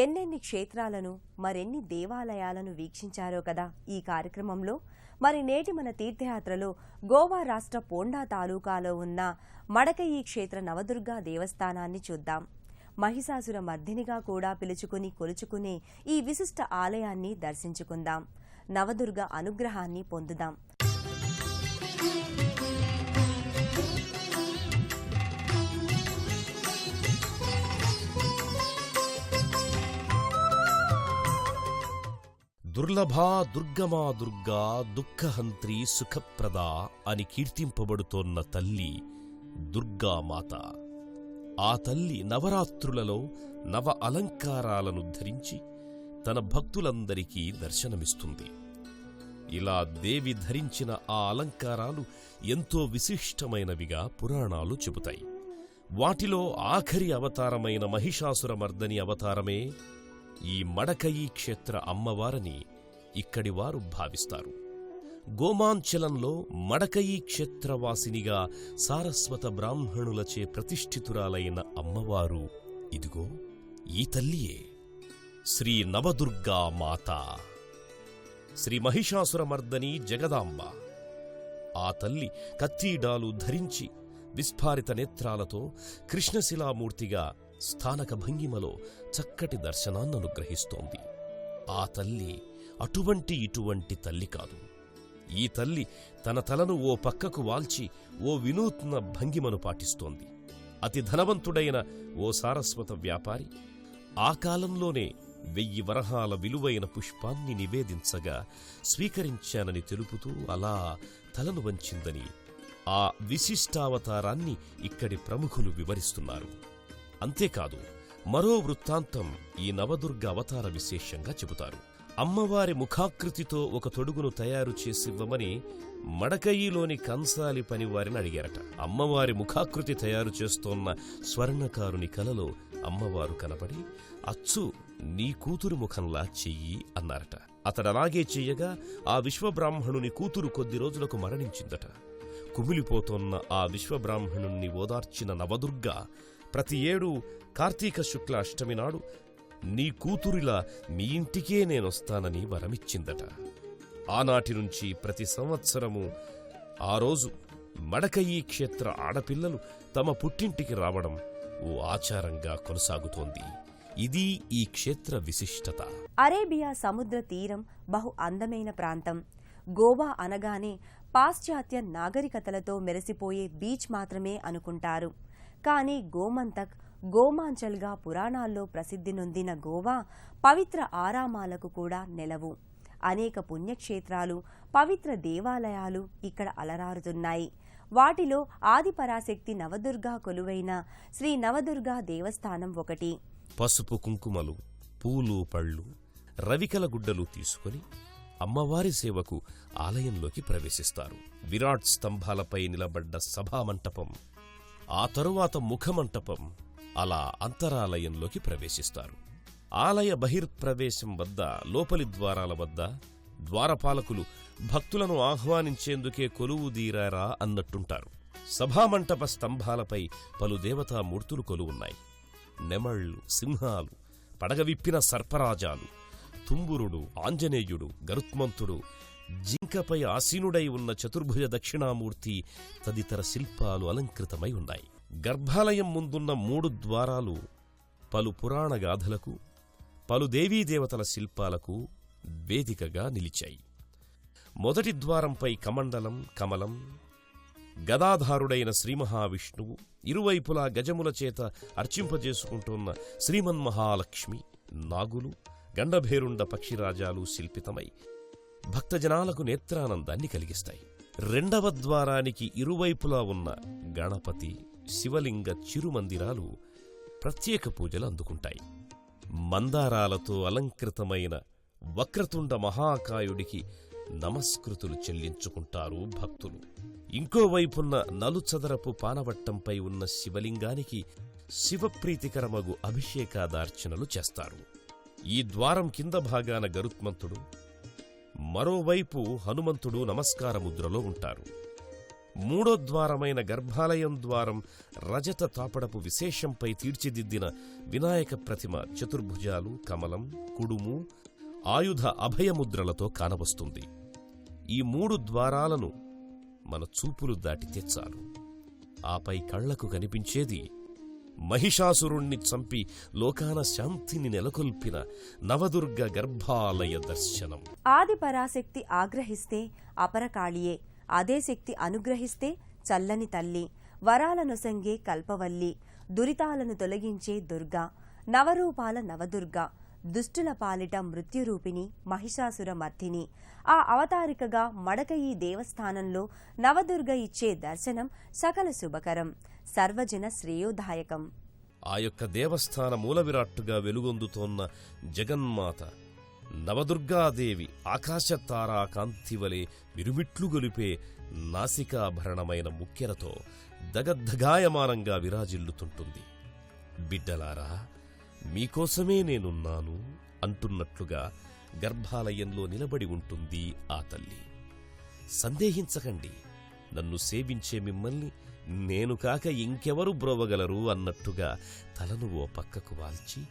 ఎన్నెన్ని క్షేత్రాలను మరెన్ని దేవాలయాలను వీక్షించారో కదా ఈ కార్యక్రమంలో. మరి నేటి మన తీర్థయాత్రలో గోవా రాష్ట్ర పోండా తాలూకాలో ఉన్న మడకయి క్షేత్ర నవదుర్గా దేవస్థానాన్ని చూద్దాం. మహిషాసుర మర్దినిగా కూడా పిలుచుకుని కొలుచుకునే ఈ విశిష్ట ఆలయాన్ని దర్శించుకుందాం. నవదుర్గ అనుగ్రహాన్ని పొందుదాం. దుర్లభా దుర్గమా దుర్గా దుఃఖహంత్రి సుఖప్రదా అని కీర్తింపబడుతోన్న తల్లి దుర్గామాత. ఆ తల్లి నవరాత్రులలో నవ అలంకారాలను ధరించి తన భక్తులందరికీ దర్శనమిస్తుంది. ఇలా దేవి ధరించిన ఆ అలంకారాలు ఎంతో విశిష్టమైనవిగా పురాణాలు చెబుతాయి. వాటిలో ఆఖరి అవతారమైన మహిషాసురమర్దని అవతారమే ఈ మడకయి క్షేత్ర అమ్మవారని ఇక్కడివారు భావిస్తారు. గోమాంచలంలో మడకయి క్షేత్రవాసినిగా సారస్వత బ్రాహ్మణులచే ప్రతిష్ఠితురాలైన అమ్మవారు ఇదిగో ఈ తల్లియే, శ్రీ నవదుర్గా మాత, శ్రీ మహిషాసురమర్దని జగదాంబ. ఆ తల్లి కత్తీడాలు ధరించి విస్ఫారిత నేత్రాలతో కృష్ణశిలామూర్తిగా స్థానక భంగిమలో చక్కటి దర్శనాన్ననుగ్రహిస్తోంది. ఆ తల్లి ఇటువంటి తల్లి కాదు. ఈ తల్లి తన తలను ఓ పక్కకు వాల్చి ఓ వినూత్న భంగిమను పాటిస్తోంది. అతి ధనవంతుడైన ఓ సారస్వత వ్యాపారి ఆ కాలంలోనే 1000 వరహాల విలువైన పుష్పాన్ని నివేదించగా స్వీకరించానని తెలుపుతూ అలా తలను వంచిందని ఆ విశిష్టావతారాన్ని ఇక్కడి ప్రముఖులు వివరిస్తున్నారు. అంతేకాదు, మరో వృత్తాంతం ఈ నవదుర్గ అవతార విశేషంగా చెబుతారు. అమ్మవారి ముఖాకృతితో ఒక తొడుగును తయారు చేసివ్వమని మడకయిలోని కంసాలి పనివారిని అడిగారట. అమ్మవారి ముఖాకృతి తయారు చేస్తోన్న స్వర్ణకారుని కలలో అమ్మవారు కనపడి, అచ్చు నీ కూతురు ముఖంలా చెయ్యి అన్నారట. అతడలాగే చెయ్యగా ఆ విశ్వబ్రాహ్మణుని కూతురు కొద్ది రోజులకు మరణించిందట. కుమిలిపోతోన్న ఆ విశ్వబ్రాహ్మణుణ్ణి ఓదార్చిన నవదుర్గ ప్రతి ఏడూ కార్తీక శుక్ల అష్టమి నాడు నీ కూతురిలా మీ ఇంటికే నేనొస్తానని వరమిచ్చిందట. ఆనాటి నుంచి ప్రతి సంవత్సరము ఆ రోజు మడకయి క్షేత్ర ఆడపిల్లలు తమ పుట్టింటికి రావడం ఓ ఆచారంగా కొనసాగుతోంది. ఇది ఈ క్షేత్ర విశిష్టత. అరేబియా సముద్ర తీరం బహు అందమైన ప్రాంతం. గోవా అనగానే పాశ్చాత్య నాగరికతలతో మెరిసిపోయే బీచ్ మాత్రమే అనుకుంటారు. కానీ గోమంతక్, గోమాంచల్గా పురాణాల్లో ప్రసిద్ధి నొందిన గోవా పవిత్ర ఆరామాలకు కూడా నెలవు. అనేక పుణ్యక్షేత్రాలు, పవిత్ర దేవాలయాలు ఇక్కడ అలరారుతున్నాయి. వాటిలో ఆదిపరాశక్తి నవదుర్గా కొలువైన శ్రీ నవదుర్గా దేవస్థానం ఒకటి. పసుపు కుంకుమలు, పూలు పళ్ళు, రవికల గుడ్డలు తీసుకుని అమ్మవారి సేవకు ఆలయంలోకి ప్రవేశిస్తారు. విరాట్ స్తంభాలపై నిలబడ్డ సభామంటపం, ఆ తరువాత ముఖమంటపం, అలా అంతరాలయంలోకి ప్రవేశిస్తారు. ఆలయ బహిర్ప్రవేశం వద్ద, లోపలి ద్వారాల వద్ద ద్వారపాలకులు భక్తులను ఆహ్వానించేందుకే కొలువుదీరారా అన్నట్టుంటారు. సభామంటప స్తంభాలపై పలు దేవతామూర్తులు కొలువున్నాయి. నెమళ్లు, సింహాలు, పడగవిప్పిన సర్పరాజాలు, తుంబురుడు, ఆంజనేయుడు, గరుత్మంతుడు, జింకపై ఆసీనుడై ఉన్న చతుర్భుజ దక్షిణామూర్తి తదితర శిల్పాలు అలంకృతమై ఉన్నాయి. గర్భాలయం ముందున్న 3 ద్వారాలు పలు పురాణ గాథలకు, పలు దేవీదేవతల శిల్పాలకు వేదికగా నిలిచాయి. మొదటి ద్వారంపై కమండలం, కమలం, గదాధారుడైన శ్రీమహావిష్ణువు, ఇరువైపులా గజముల చేత అర్చింపజేసుకుంటున్న శ్రీమన్మహాలక్ష్మి, నాగులు, గండభేరుండ పక్షిరాజాలు శిల్పితమై భక్తజనాలకు నేత్రానందాన్ని కలిగిస్తాయి. రెండవ ద్వారానికి ఇరువైపులా ఉన్న గణపతి, శివలింగ చిరుమందిరాలు ప్రత్యేక పూజలు అందుకుంటాయి. మందారాలతో అలంకృతమైన వక్రతుండ మహాకాయుడికి నమస్కృతులు చెల్లించుకుంటారు భక్తులు. ఇంకోవైపున్న నలుచదరపు పానవట్టంపై ఉన్న శివలింగానికి శివప్రీతికరమగు అభిషేకాదార్చనలు చేస్తారు. ఈ ద్వారం కింద భాగాన గరుత్మంతుడు, మరోవైపు హనుమంతుడు నమస్కారముద్రలో ఉంటారు. మూడో ద్వారమైన గర్భాలయం ద్వారం రజత తాపడపు విశేషంపై తీర్చిదిద్దిన వినాయక ప్రతిమ చతుర్భుజాలు, కమలం, కుడుము, ఆయుధ అభయముద్రలతో కానవస్తుంది. ఈ 3 ద్వారాలను మన చూపులు దాటితే చాలు. ఆపై కళ్లకు కనిపించేది మహిషాసురుణ్ణి చంపి లోకాన శాంతిని నెలకొల్పిన నవదుర్గ గర్భాలయ దర్శనం. ఆది పరాశక్తి ఆగ్రహిస్తే అపరకాళియే, అదే శక్తి అనుగ్రహిస్తే చల్లని తల్లి, వరాలనొసంగే కల్పవల్లి, దురితాలను తొలగించే దుర్గా, నవరూపాల నవదుర్గ, దుష్టుల పాలిట మృత్యురూపిణి మహిషాసుర మర్దిని. ఆ అవతారికగా మడకయి దేవస్థానంలో నవదుర్గ ఇచ్చే దర్శనం సకల శుభకరం, సర్వజన శ్రేయోదాయకం. ఆ యొక్క దేవస్థాన మూలవిరాట్టుగా వెలుగొందుతోన్న జగన్మాత నవదుర్గాదేవి ఆకాశతారా కాంతివలే విరుమిట్లు గొలిపే నాసికాభరణమైన ముక్కెరతో దగద్ధగాయమానంగా విరాజిల్లుతుంటుంది. బిడ్డలారా, మీకోసమే నేనున్నాను అంటున్నట్లుగా గర్భాలయంలో నిలబడి ఉంటుంది ఆ తల్లి. సందేహించకండి, నన్ను సేవించే మిమ్మల్ని నేను కాక ఇంకెవరు బ్రోవగలరు అన్నట్టుగా తలను ఓ పక్కకు వాల్చి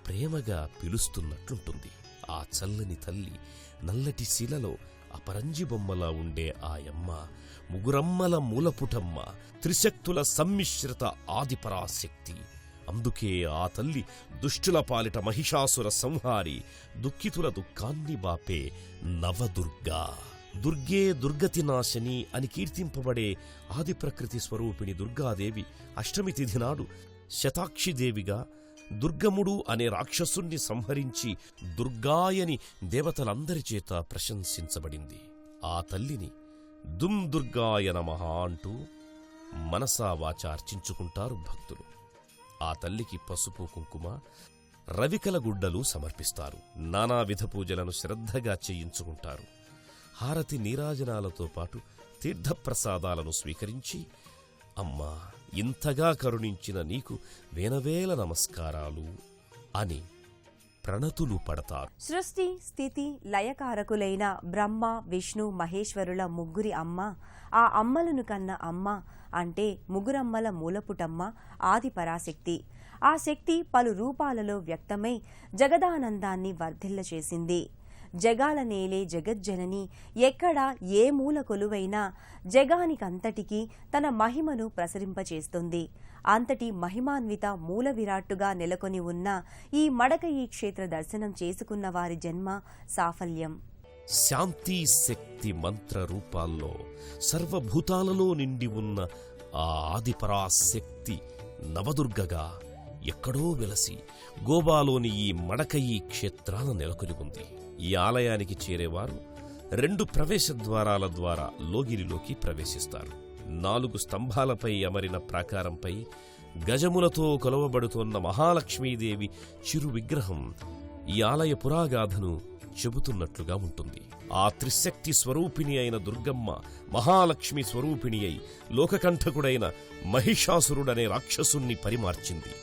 ప్రేమగా పిలుస్తున్నట్లుంటుంది. ఆ చల్లని తల్లి నల్లటి శిలలో అపరంజి బొమ్మలా ఉండే ఆయమ్మ ముగురమ్మల మూలపుటమ్మ, త్రిశక్తుల సమ్మిశ్రిత ఆదిపరాశక్తి. అందుకే ఆ తల్లి దుష్టుల పాలిట మహిషాసుర సంహారి, దుఃఖితుల దుఃఖాన్ని బాపే నవదుర్గా. దుర్గే దుర్గతి నాశని అని కీర్తింపబడే ఆది ప్రకృతి స్వరూపిణి దుర్గాదేవి అష్టమి తిథి నాడు శతాక్షిదేవిగా దుర్గముడు అనే రాక్షసుణ్ణి సంహరించి దుర్గాయని దేవతలందరి చేత ప్రశంసించబడింది. ఆ తల్లిని దుమ్ దుర్గాయ నమః అంటూ మనసా వాచా అర్చించుకుంటారు భక్తులు. ఆ తల్లికి పసుపు, కుంకుమ, రవికల గుడ్డలు సమర్పిస్తారు. నానావిధ పూజలను శ్రద్ధగా చేయించుకుంటారు. హారతి నీరాజనాలతో పాటు తీర్థప్రసాదాలను స్వీకరించి, అమ్మా, ఇంతగా కరుణించిన నీకు వేనవేల నమస్కారాలు అని ప్రణతులు పడతారు. సృష్టి, స్థితి, లయకారకులైన బ్రహ్మ, విష్ణు, మహేశ్వరుల ముగ్గురి అమ్మ, ఆ అమ్మలను కన్న అమ్మ అంటే ముగ్గురమ్మల మూలపుటమ్మ ఆది పరాశక్తి. ఆ శక్తి పలు రూపాలలో వ్యక్తమై జగదానందాన్ని వర్ధిల్లచేసింది. జగాల నేలే జగజ్జనని, ఎక్కడ ఏ మూల కొలువైనా జగానికంతటికీ తన మహిమను ప్రసరింపచేస్తుంది. అంతటి మహిమాన్విత మూల విరాట్టుగా నెలకొని ఉన్న ఈ మడకయి క్షేత్ర దర్శనం చేసుకున్న వారి జన్మ సాఫల్యం. శాంతి శక్తి మంత్ర రూపాల్లో సర్వభూతాలలో నిండి ఉన్న ఆ ఆదిపరాశక్తి నవదుర్గగా ఎక్కడో వెలసి గోవాలోని ఈ మడకయి క్షేత్రాన నెలకొని ఉంది. ఈ ఆలయానికి చేరేవారు 2 ప్రవేశ ద్వారాల ద్వారా లోగిరిలోకి ప్రవేశిస్తారు. 4 స్తంభాలపై అమరిన ప్రాకారంపై గజములతో కొలవబడుతోన్న మహాలక్ష్మీదేవి చిరు విగ్రహం ఈ ఆలయ పురాగాథను చెబుతున్నట్లుగా ఉంటుంది. ఆ త్రిశక్తి స్వరూపిణి అయిన దుర్గమ్మ మహాలక్ష్మి స్వరూపిణి అయి లోకకంఠకుడైన మహిషాసురుడనే రాక్షసుణ్ణి పరిమార్చింది.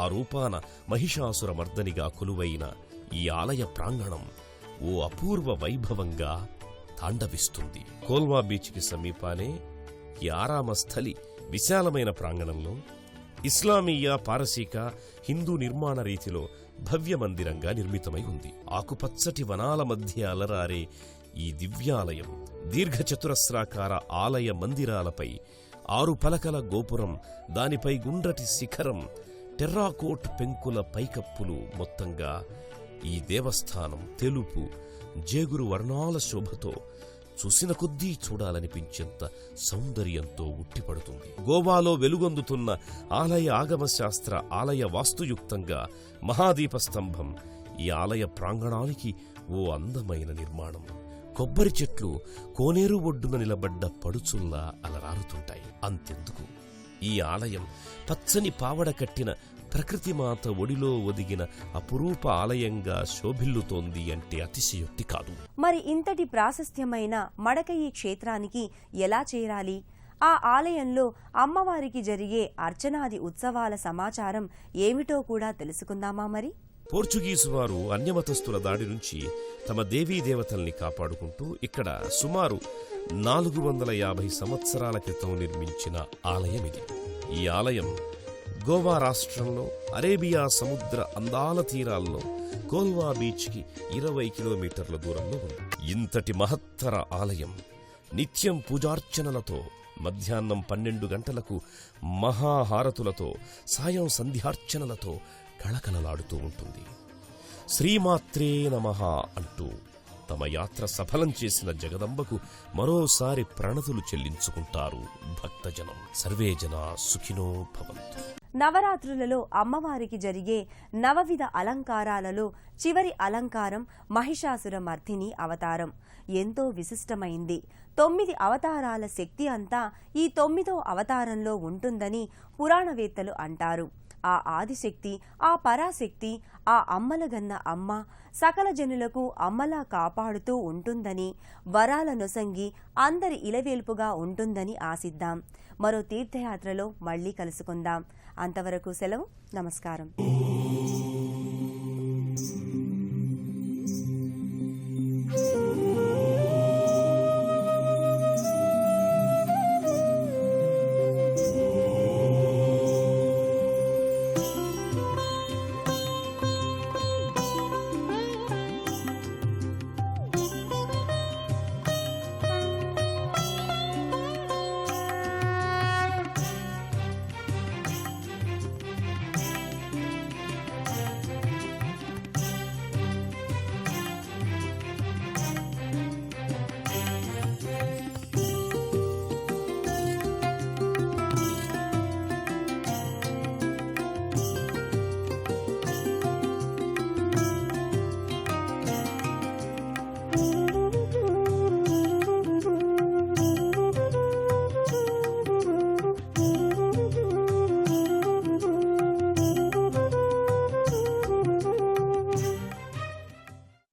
ఆ రూపాన మహిషాసుర మర్దనిగా కొలువైన ఈ ఆలయ ప్రాంగణం ఓ అపూర్వ వైభవంగా తాండవిస్తుంది. కోల్వా బీచ్కి సమీపానే ఈ ఆరామ స్థలి విశాలమైన ప్రాంగణంలో ఇస్లామీయ, పారసీక, హిందూ నిర్మాణ రీతిలో భవ్య మందిరంగా నిర్మితమై ఉంది. ఆకుపచ్చటి వనాల మధ్య అలరారే ఈ దివ్యాలయం దీర్ఘచతురస్రాకార ఆలయ మందిరాలపై 6 పలకల గోపురం, దానిపై గుండ్రటి శిఖరం, టెర్రాకోట్ పెంకుల పైకప్పులు, మొత్తంగా ఈ దేవస్థానం తెలుపు జేగురు వర్ణాల శోభతో చూసిన కొద్దీ చూడాలనిపించేంత సౌందర్యంతో ఉట్టిపడుతుంది. గోవాలో వెలుగొందుతున్న ఆలయ ఆగమశాస్త్ర ఆలయ వాస్తుయుక్తంగా మహాదీప స్తంభం ఈ ఆలయ ప్రాంగణానికి ఓ అందమైన నిర్మాణం. కొబ్బరి చెట్లు కోనేరు ఒడ్డున నిలబడ్డ పడుచుల్లా అలరారుతుంటాయి. అంతెందుకు, ఈ ఆలయం పచ్చని పావడ కట్టిన ప్రకృతిమాత ఒడిలో ఒదిగిన అపురూప ఆలయంగా శోభిల్లుతోంది అంటే అతిశయోక్తి కాదు. మరి ఇంతటి ప్రాశస్త్యమైన మడకయి క్షేత్రానికి ఎలా చేరాలి? ఆ ఆలయంలో అమ్మవారికి జరిగే అర్చనాది ఉత్సవాల సమాచారం ఏమిటో కూడా తెలుసుకుందామా మరి? పోర్చుగీసు వారు అన్యమతస్థుల దాడి నుంచి తమ దేవీ దేవతల్ని కాపాడుకుంటూ ఇక్కడ సుమారు 450 సంవత్సరాల క్రితం నిర్మించిన ఆలయమిది. ఈ ఆలయం గోవా రాష్ట్రంలో అరేబియా సముద్ర అందాల తీరాల్లో కోల్వా బీచ్కి 20 కిలోమీటర్ల దూరంలో ఉంది. ఇంతటి మహత్తర ఆలయం నిత్యం పూజార్చనలతో, మధ్యాహ్నం 12 గంటలకు మహాహారతులతో, సాయం సంధ్యార్చనలతో కళకళలాడుతూ ఉంటుంది. శ్రీమాత్రే నమః అంటూ తమ యాత్ర సఫలం చేసిన జగదంబకు మరోసారి ప్రణతులు చెల్లించుకుంటారు భక్తజనం. సర్వే జనా సుఖినో భవంతు. నవరాత్రులలో అమ్మవారికి జరిగే నవవిధ అలంకారాలలో చివరి అలంకారం మహిషాసుర మర్దిని అవతారం ఎంతో విశిష్టమైంది. 9 అవతారాల శక్తి అంతా ఈ 9వ అవతారంలో ఉంటుందని పురాణవేత్తలు అంటారు. ఆ ఆదిశక్తి, ఆ పరాశక్తి, ఆ అమ్మలగన్న అమ్మ సకల జనులకు అమ్మలా కాపాడుతూ ఉంటుందని, వరాల నొసంగి అందరి ఇలవేల్పుగా ఉంటుందని ఆశిద్దాం. మరో తీర్థయాత్రలో మళ్లీ కలుసుకుందాం. అంతవరకు సెలవు. నమస్కారం.